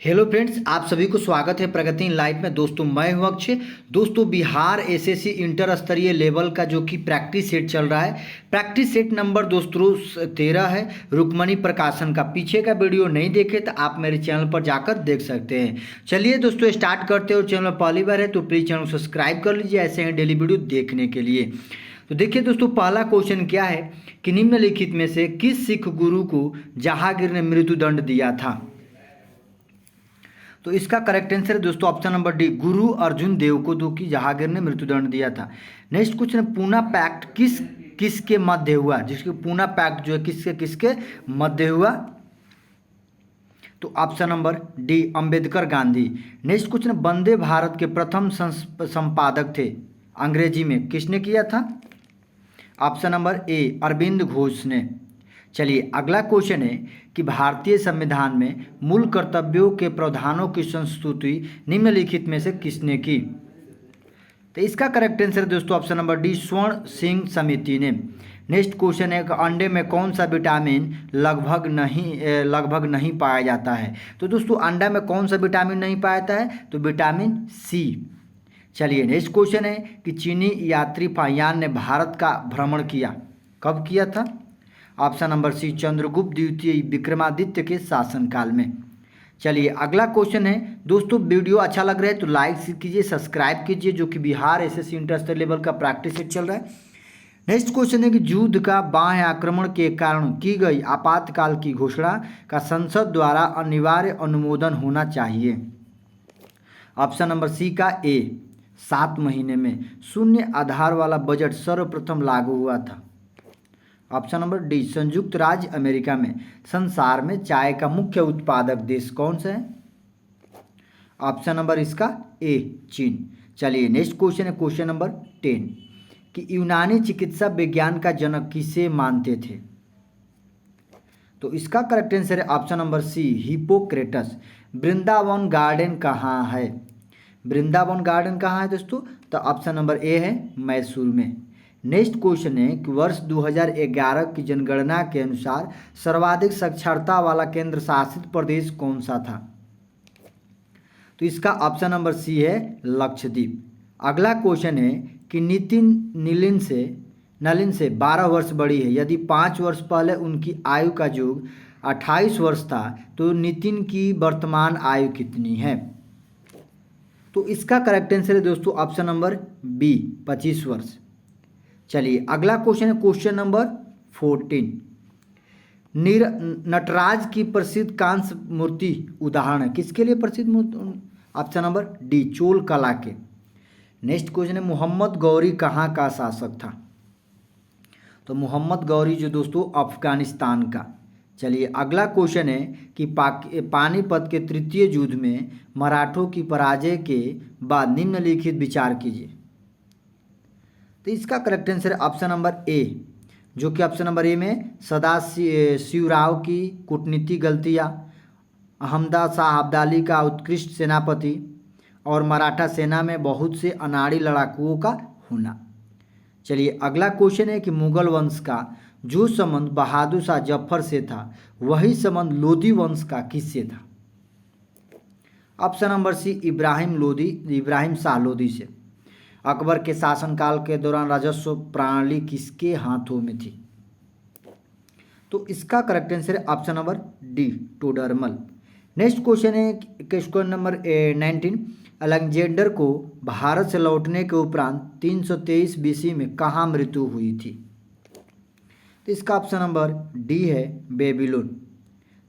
Hello friends, आप सभी को स्वागत है प्रगति इन लाइफ में। दोस्तों मैं हूं अक्षय। दोस्तों बिहार एसएससी इंटर स्तरीय लेवल का जो कि प्रैक्टिस सेट चल रहा है, प्रैक्टिस सेट नंबर दोस्तों 13 है, रुक्मणी प्रकाशन का। पीछे का वीडियो नहीं देखे तो आप मेरे चैनल पर जाकर देख सकते हैं। चलिए दोस्तों स्टार्ट करते हैं। और चैनल पहली बार है तो प्लीज़ चैनल सब्सक्राइब कर लीजिए ऐसे ही डेली वीडियो देखने के लिए। तो देखिए दोस्तों, पहला क्वेश्चन क्या है कि निम्नलिखित में से किस सिख गुरु को जहांगीर ने मृत्युदंड दिया था। तो इसका करेक्ट आंसर है दोस्तों ऑप्शन नंबर डी, गुरु अर्जुन देव को जो कि जहांगीर ने मृत्युदंड दिया था। नेक्स्ट क्वेश्चन, पूना पैक्ट किसके मध्य हुआ, जिसके पूना पैक्ट जो है किसके मध्य हुआ। तो option number D, Ambedkar Gandhi. Next question, Vande Bharat के प्रथम संपादक थे अंग्रेजी में, किसने किया था। Option number A, Arvind Ghosh ने। चलिए अगला क्वेश्चन है कि भारतीय संविधान में मूल कर्तव्यों के प्रावधानों की संस्तुति निम्नलिखित में से किसने की। तो इसका करेक्ट आंसर है दोस्तों ऑप्शन नंबर डी, स्वर्ण सिंह समिति ने। नेक्स्ट क्वेश्चन है कि अंडे में कौन सा विटामिन लगभग नहीं पाया जाता है। तो दोस्तों अंडा में कौन सा विटामिन नहीं पाया जाता है, तो विटामिन सी। चलिए नेक्स्ट क्वेश्चन है कि चीनी यात्री फाहियान ने भारत का भ्रमण किया, कब किया था। ऑप्शन नंबर सी, चंद्रगुप्त द्वितीय विक्रमादित्य के शासनकाल में। चलिए अगला क्वेश्चन है दोस्तों, वीडियो अच्छा लग रहा है तो लाइक कीजिए, सब्सक्राइब कीजिए, जो कि बिहार एसएससी इंटर स्तरीय लेवल का प्रैक्टिस सेट चल रहा है। नेक्स्ट क्वेश्चन है कि युद्ध का बाह्य आक्रमण के कारण की गई आपातकाल की घोषणा का संसद द्वारा अनिवार्य अनुमोदन होना चाहिए। ऑप्शन नंबर सी का ए, 7 महीने में शून्य आधार वाला बजट सर्वप्रथम लागू हुआ था। ऑप्शन नंबर डी, संयुक्त राज्य अमेरिका में संसार में चाय का मुख्य उत्पादक देश कौन सा है। ऑप्शन नंबर इसका ए, चीन। चलिए नेक्स्ट क्वेश्चन है क्वेश्चन नंबर 10 कि यूनानी चिकित्सा विज्ञान का जनक किसे मानते थे। तो इसका करेक्ट आंसर है option number C, Hippocrates. Vrindavan garden कहाँ है, वृंदावन गार्डन कहाँ है दोस्तों, तो ऑप्शन नंबर ए है, मैसूर में। नेक्स्ट क्वेश्चन है कि वर्ष 2011 की जनगणना के अनुसार सर्वाधिक साक्षरता वाला केंद्र शासित प्रदेश कौन सा था। तो इसका ऑप्शन नंबर सी है, लक्षद्वीप। अगला क्वेश्चन है कि नलिन से 12 वर्ष बड़ी है, यदि 5 वर्ष पहले उनकी आयु का योग 28 वर्ष था तो नितिन की वर्तमान आयु कितनी है। तो इसका करेक्ट आंसर है दोस्तों ऑप्शन नंबर बी, 25 वर्ष। चलिए अगला क्वेश्चन है क्वेश्चन नंबर 14, नटराज की प्रसिद्ध कांस्य मूर्ति उदाहरण है, किसके लिए प्रसिद्ध मूर्ति। ऑप्शन नंबर डी, चोल कला के। नेक्स्ट क्वेश्चन है मोहम्मद गौरी कहाँ का शासक था। तो मोहम्मद गौरी जो दोस्तों अफगानिस्तान का। चलिए अगला क्वेश्चन है कि पानीपत के तृतीय युद्ध में मराठों की पराजय के बाद निम्नलिखित विचार कीजिए। तो इसका करेक्ट आंसर है ऑप्शन नंबर ए, जो कि ऑप्शन नंबर ए में सदाशिवराव की कूटनीतिक गलतियाँ, अहमदा शाह अब्दाली का उत्कृष्ट सेनापति और मराठा सेना में बहुत से अनाड़ी लड़ाकुओं का होना। चलिए अगला क्वेश्चन है कि मुगल वंश का जो संबंध बहादुर शाह जफर से था वही संबंध लोधी वंश का किससे था। Option number C, Ibrahim Shah Lodhi से। अकबर के शासनकाल के दौरान राजस्व प्रणाली किसके हाथों में थी। तो इसका करेक्ट आंसर है option number D, Todarmal. Next question है क्वेश्चन नंबर 19, अलेक्जेंडर को भारत से लौटने के उपरांत 323 बीसी में कहाँ मृत्यु हुई थी। तो इसका ऑप्शन नंबर डी है, बेबीलोन।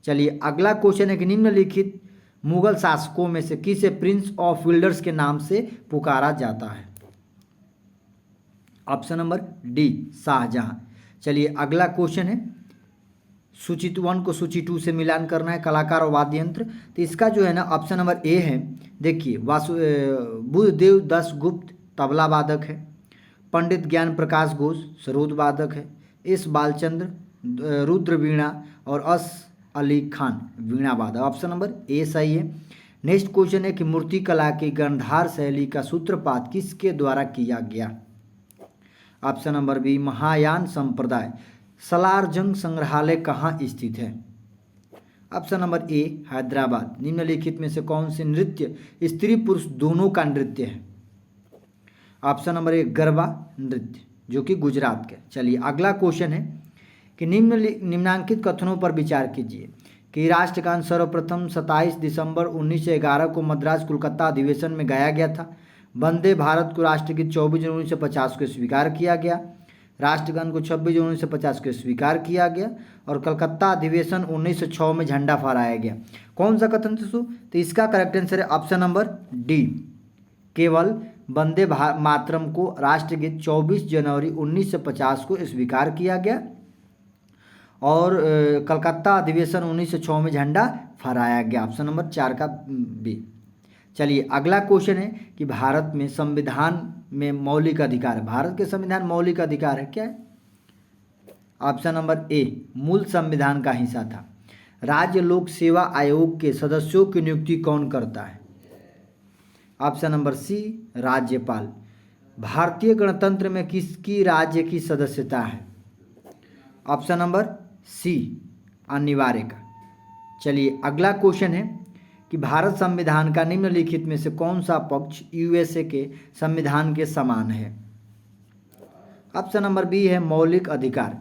चलिए अगला क्वेश्चन है कि निम्नलिखित मुगल शासकों में से किसे प्रिंस ऑफ विल्डर्स के नाम से पुकारा जाता है। Option number D, Shahjahan. चलिए अगला क्वेश्चन है सूची 1 को सूची 2 से मिलान करना है, कलाकार और वाद्य यंत्र। तो इसका जो है ना ऑप्शन नंबर ए है, देखिए बुद्धदेव दास गुप्त तबला वादक है, पंडित ज्ञान प्रकाश घोष सरोद वादक है, एस बालचंद्र रुद्र वीणा और एस अली खान वीणा वादक। ऑप्शन नंबर ए सही है। नेक्स्ट क्वेश्चन है कि मूर्ति कला की गांधार शैली का सूत्रपात किसके द्वारा किया गया। ऑप्शन नंबर बी, महायान संप्रदाय। सलारजंग संग्रहालय कहाँ स्थित है। ऑप्शन नंबर ए हैदराबाद। निम्नलिखित में से कौन से नृत्य स्त्री पुरुष दोनों का नृत्य है? ऑप्शन नंबर ए गरबा नृत्य, जो कि गुजरात के। चलिए अगला क्वेश्चन है कि निम्नांकित कथनों पर विचार कीजिए कि राष्ट्रगान सर्वप्रथम 27 दिसंबर 1911 को मद्रास कोलकाता अधिवेशन में गाया गया था। वंदे भारत को राष्ट्रगीत 24 जनवरी 1950 को स्वीकार किया गया। राष्ट्रगान को 26 जनवरी 1950 को स्वीकार किया गया और कलकत्ता अधिवेशन 1906 में झंडा फहराया गया। कौन सा कथन दोस्तों? तो इसका करेक्ट आंसर है ऑप्शन नंबर डी, केवल वंदे मातरम को राष्ट्रगीत 24 जनवरी 1950 को स्वीकार किया गया और कलकत्ता अधिवेशन 1906 में झंडा फहराया गया। ऑप्शन नंबर 4 का बी। चलिए अगला क्वेश्चन है कि भारत में संविधान में मौलिक अधिकार है। भारत के संविधान मौलिक अधिकार है क्या है? ऑप्शन नंबर ए मूल संविधान का हिस्सा था। राज्य लोक सेवा आयोग के सदस्यों की नियुक्ति कौन करता है? ऑप्शन नंबर सी राज्यपाल। भारतीय गणतंत्र में किसकी राज्य की सदस्यता है? ऑप्शन नंबर सी अनिवार्य का। चलिए अगला क्वेश्चन है कि भारत संविधान का निम्नलिखित में से कौन सा पक्ष यूएसए के संविधान के समान है? ऑप्शन नंबर बी है मौलिक अधिकार।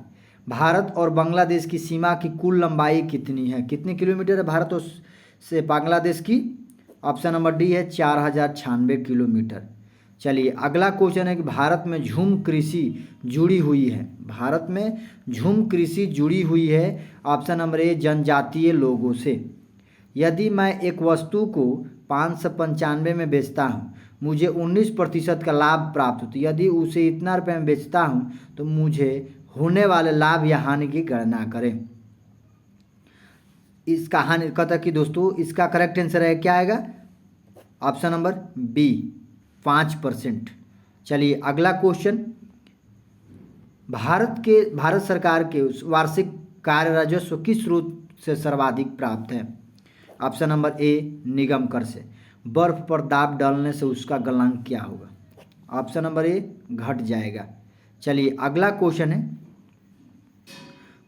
भारत और बांग्लादेश की सीमा की कुल लंबाई कितनी है? कितने किलोमीटर है भारत और से बांग्लादेश की? ऑप्शन नंबर डी है 4096 किलोमीटर। चलिए अगला क्वेश्चन है कि भारत में झूम कृषि जुड़ी हुई है। भारत में झूम कृषि जुड़ी हुई है ऑप्शन नंबर ए जनजातीय लोगों से। यदि मैं एक वस्तु को 595 में बेचता हूँ, मुझे 19% का लाभ प्राप्त होता है। यदि उसे इतना रुपये में बेचता हूँ तो मुझे होने वाले लाभ या हानि की गणना करें। इस कहानी कहता कि दोस्तों इसका करेक्ट आंसर है क्या आएगा? Option number B 5%। चलिए अगला क्वेश्चन, भारत सरकार के वार्षिक कार्य राजस्व किस स्रोत से सर्वाधिक प्राप्त है? ऑप्शन नंबर ए निगम कर से। बर्फ पर दाब डालने से उसका गलनांक क्या होगा? ऑप्शन नंबर ए घट जाएगा। चलिए अगला क्वेश्चन है,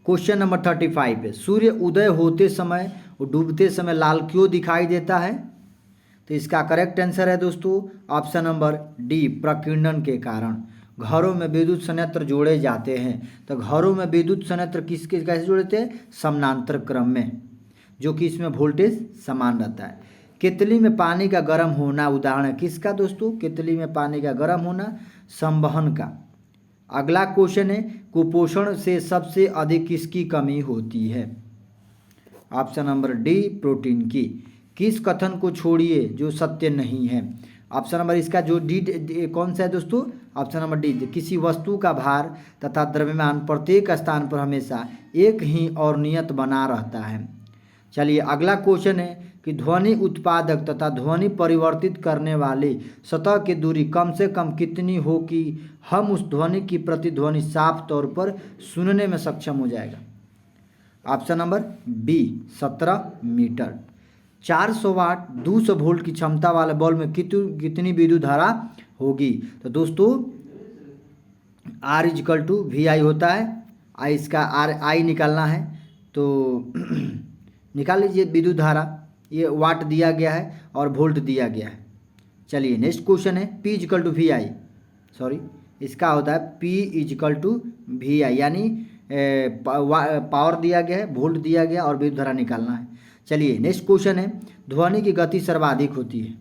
क्वेश्चन नंबर 35 है। सूर्य उदय होते समय और डूबते समय लाल क्यों दिखाई देता है? तो इसका करेक्ट आंसर है दोस्तों ऑप्शन नंबर डी प्रकीर्णन के कारण। घरों में विद्युत संयंत्र जोड़े जाते हैं तो घरों में विद्युत संयंत्र किसके कैसे जोड़े थे? समानांतर क्रम में, जो कि इसमें वोल्टेज समान रहता है। केतली में पानी का गर्म होना उदाहरण है किसका दोस्तों? केतली में पानी का गर्म होना संवहन का। अगला क्वेश्चन है, कुपोषण से सबसे अधिक किसकी कमी होती है? ऑप्शन नंबर डी प्रोटीन की। किस कथन को छोड़िए जो सत्य नहीं है? ऑप्शन नंबर इसका जो डी कौन सा है दोस्तों? Option number D. किसी वस्तु का भार तथा द्रव्यमान प्रत्येक स्थान पर हमेशा एक ही और नियत बना रहता है। चलिए अगला क्वेश्चन है कि ध्वनि उत्पादक तथा ध्वनि परिवर्तित करने वाले सतह की दूरी कम से कम कितनी हो कि हम उस ध्वनि की प्रतिध्वनि साफ तौर पर सुनने में सक्षम हो जाएगा? Option number B 17 metre. 400 watt 200 volt की क्षमता वाले बल्ब में कितनी विद्युत धारा होगी? तो दोस्तों R = VI होता है। आई इसका आई निकालना है तो निकाल लीजिए विद्युत धारा। ये वाट दिया गया है और वोल्ट दिया गया है। चलिए नेक्स्ट क्वेश्चन है P = VI, सॉरी इसका होता है P = VI, यानी पावर दिया गया है, वोल्ट दिया गया और विद्युत धारा निकालना है। चलिए नेक्स्ट क्वेश्चन है, ध्वनि की गति सर्वाधिक होती है।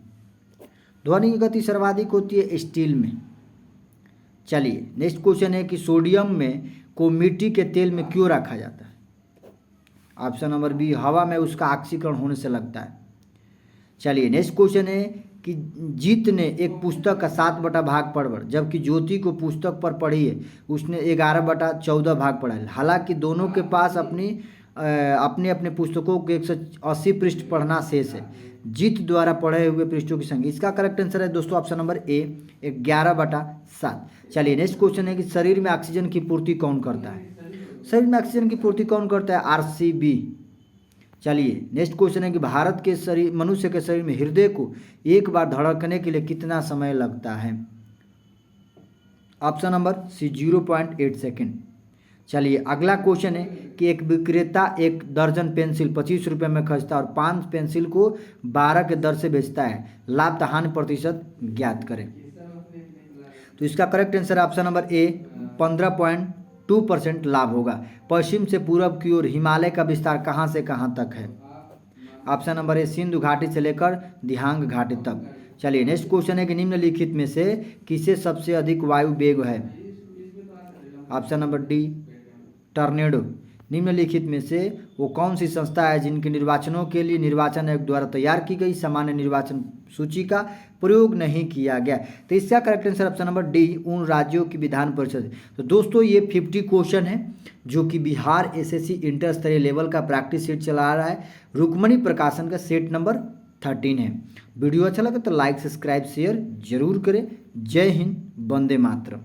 ध्वनि की गति सर्वाधिक होती है स्टील में। चलिए नेक्स्ट क्वेश्चन है कि सोडियम में को मिट्टी के तेल में क्यों रखा जाता है? ऑप्शन नंबर बी हवा में उसका ऑक्सीकरण होने से लगता है। चलिए नेक्स्ट क्वेश्चन है कि जीत ने एक पुस्तक का 7 भाग पढ़, जबकि ज्योति को पुस्तक पर पढ़ी है उसने 11/14 भाग पढ़ा है। हालांकि दोनों के पास अपनी अपनी पुस्तकों के 180 पृष्ठ पढ़ना शेष है। जीत द्वारा पढ़े हुए पृष्ठों की संख्या। इसका करेक्ट आंसर है दोस्तों ऑप्शन नंबर ए 11/7। चलिए नेक्स्ट क्वेश्चन है कि शरीर में ऑक्सीजन की पूर्ति कौन करता है? शरीर में ऑक्सीजन की पूर्ति कौन करता है? RCB। चलिए नेक्स्ट क्वेश्चन है कि भारत के शरीर मनुष्य के शरीर में हृदय को एक बार धड़कने के लिए कितना समय लगता है? Option number C 0.8 second. चलिए अगला क्वेश्चन है कि एक विक्रेता 1 दर्जन पेंसिल 25 रुपये में खरीदता है और 5 पेंसिल को 12 के दर से बेचता है, लाभ तथा हानि प्रतिशत ज्ञात करें। तो इसका करेक्ट आंसर ऑप्शन नंबर ए 15.2% लाभ होगा। पश्चिम से पूर्व की ओर हिमालय का विस्तार कहाँ से कहाँ तक है? ऑप्शन नंबर ए सिंधु घाटी से लेकर दिहांग घाटी तक। चलिए नेक्स्ट क्वेश्चन है कि निम्नलिखित में से किसे सबसे अधिक वायु वेग है? Option number D tornado. निम्नलिखित में से वो कौन सी संस्था है जिनके निर्वाचनों के लिए निर्वाचन आयोग द्वारा तैयार की गई सामान्य निर्वाचन सूची का प्रयोग नहीं किया गया? तो इसका correct answer option number D उन राज्यों की विधान परिषद। तो दोस्तों ये 50 क्वेश्चन है जो कि बिहार एसएससी इंटर स्तरीय लेवल का प्रैक्टिस सेट चला रहा है। रुक्मणी प्रकाशन का सेट नंबर 13 है। वीडियो अच्छा लगे तो लाइक सब्सक्राइब शेयर जरूर करें। जय हिंद, वंदे मातरम।